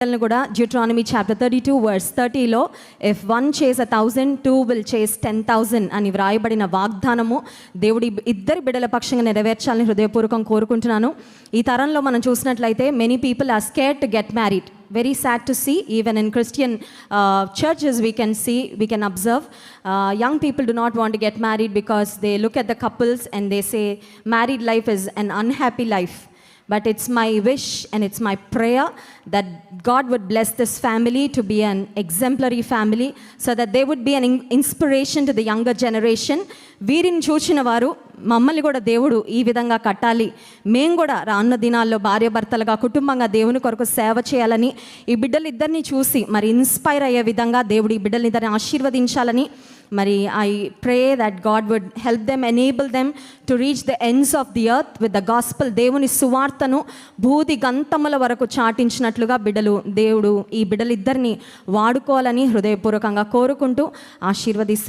కూడా Deuteronomy chapter 32 verse 30లో if one chase 1,000 2 will చేస్ 10,000 అని వ్రాయబడిన వాగ్దానము దేవుడి ఇద్దరి బిడ్డల పక్షంగా నెరవేర్చాలని హృదయపూర్వకంగా కోరుకుంటున్నాను. ఈ తరంలో మనం చూసినట్లయితే many people are scared to get married. Very sad to see, even in Christian churches we can observe young people do not want to get married because they look at the couples and they say married life is an unhappy life. But it's my wish and it's my prayer that God would bless this family to be an exemplary family so that they would be an inspiration to the younger generation. వీరిని చూసిన వారు మమ్మల్ని కూడా దేవుడు ఈ విధంగా కట్టాలి, మేము కూడా రానున్న దినాల్లో భార్యాభర్తలుగా కుటుంబంగా దేవుని కొరకు సేవ చేయాలని ఈ బిడ్డలు ఇద్దరిని చూసి మరి ఇన్స్పైర్ అయ్యే విధంగా దేవుడు ఈ బిడ్డలు ఇద్దరిని ఆశీర్వదించాలని మరి I pray that God would help them, enable them to reach the ends of the earth with the gospel. దేవుని సువార్తను భూది గంతముల వరకు చాటించినట్లుగా దేవుడు ఈ బిడ్డలిద్దరిని వాడుకోవాలని హృదయపూర్వకంగా కోరుకుంటూ ఆశీర్వదిస్తూ